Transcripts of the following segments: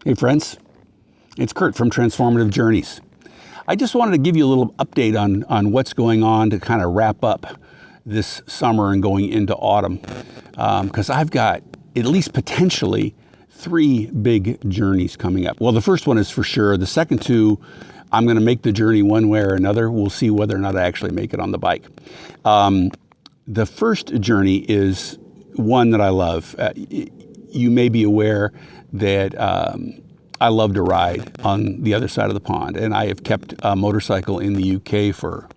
Hey friends, it's Kurt from Transformative Journeys. I just wanted to give you a little update on what's going on to kind of wrap up this summer and going into autumn, because I've got at least potentially 3 big journeys coming up. Well, the first one is for sure. The second 2, I'm going to make the journey one way or another. We'll see whether or not I actually make it on the bike. The first journey is one that I love. You may be aware that I love to ride on the other side of the pond, and I have kept a motorcycle in the UK for,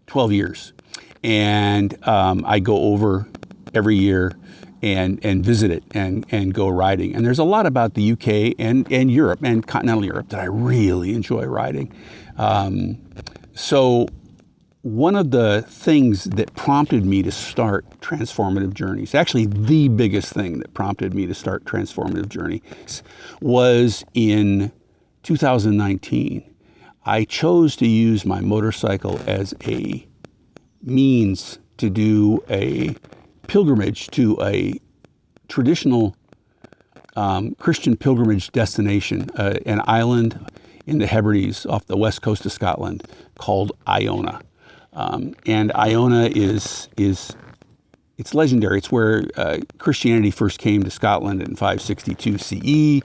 12 years. And I go over every year and visit it and go riding. And there's a lot about the UK and Europe and continental Europe that I really enjoy riding. So one of the things that prompted me to start Transformative Journeys, actually the biggest thing that prompted me to start Transformative Journeys, was in 2019. I chose to use my motorcycle as a means to do a pilgrimage to a traditional Christian pilgrimage destination, an island in the Hebrides off the west coast of Scotland called Iona. And Iona it's legendary. It's where Christianity first came to Scotland in 562 CE,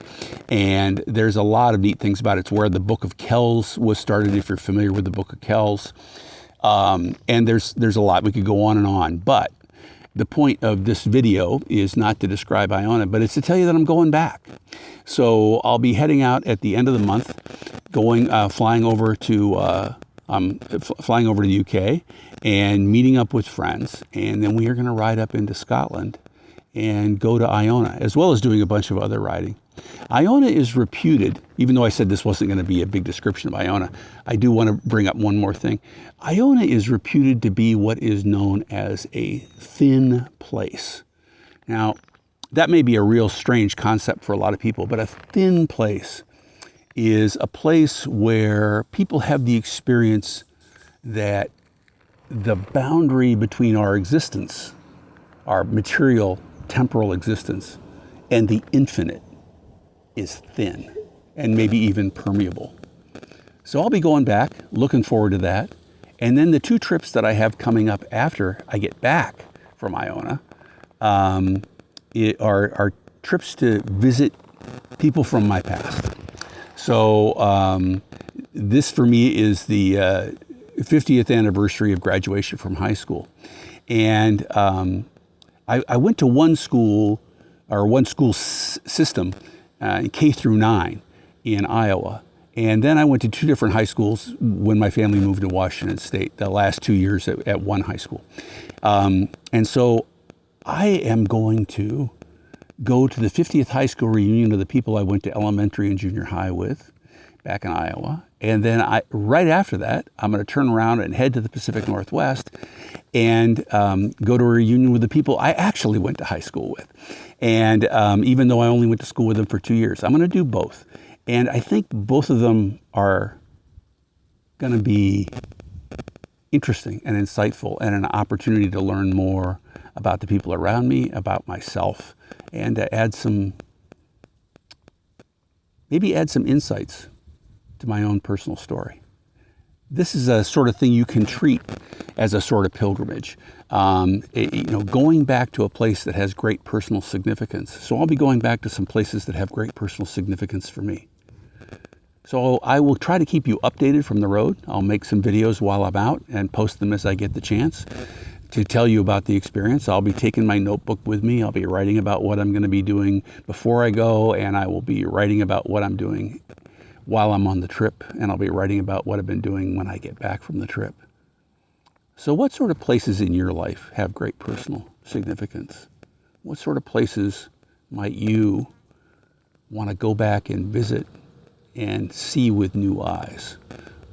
and there's a lot of neat things about it. It's where the Book of Kells was started, if you're familiar with the Book of Kells. And there's a lot. We could go on, but the point of this video is not to describe Iona, but it's to tell you that I'm going back. So I'll be heading out at the end of the month, flying over to the UK and meeting up with friends, and then we are going to ride up into Scotland and go to Iona, as well as doing a bunch of other riding. Iona is reputed, even though I said this wasn't going to be a big description of Iona, I do want to bring up one more thing. Iona is reputed to be what is known as a thin place. Now, that may be a real strange concept for a lot of people, but a thin place is a place where people have the experience that the boundary between our existence, our material, temporal existence, and the infinite is thin and maybe even permeable. So I'll be going back, looking forward to that. And then the 2 trips that I have coming up after I get back from Iona are trips to visit people from my past. So this for me is the 50th anniversary of graduation from high school. And I went to one school system, K through 9 in Iowa. And then I went to 2 different high schools when my family moved to Washington State, the last 2 years at one high school. And so I am going to go to the 50th high school reunion of the people I went to elementary and junior high with back in Iowa. And then right after that, I'm going to turn around and head to the Pacific Northwest and go to a reunion with the people I actually went to high school with. And even though I only went to school with them for 2 years, I'm going to do both. And I think both of them are going to be interesting and insightful and an opportunity to learn more about the people around me, about myself, and to add some insights to my own personal story. This is a sort of thing you can treat as a sort of pilgrimage, going back to a place that has great personal significance. So I'll be going back to some places that have great personal significance for me. So I will try to keep you updated from the road. I'll make some videos while I'm out and post them as I get the chance to tell you about the experience. I'll be taking my notebook with me. I'll be writing about what I'm going to be doing before I go, and I will be writing about what I'm doing while I'm on the trip, and I'll be writing about what I've been doing when I get back from the trip. So what sort of places in your life have great personal significance? What sort of places might you want to go back and visit and see with new eyes?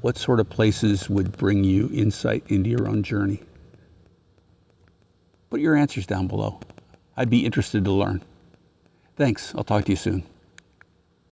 What sort of places would bring you insight into your own journey? Put your answers down below. I'd be interested to learn. Thanks. I'll talk to you soon.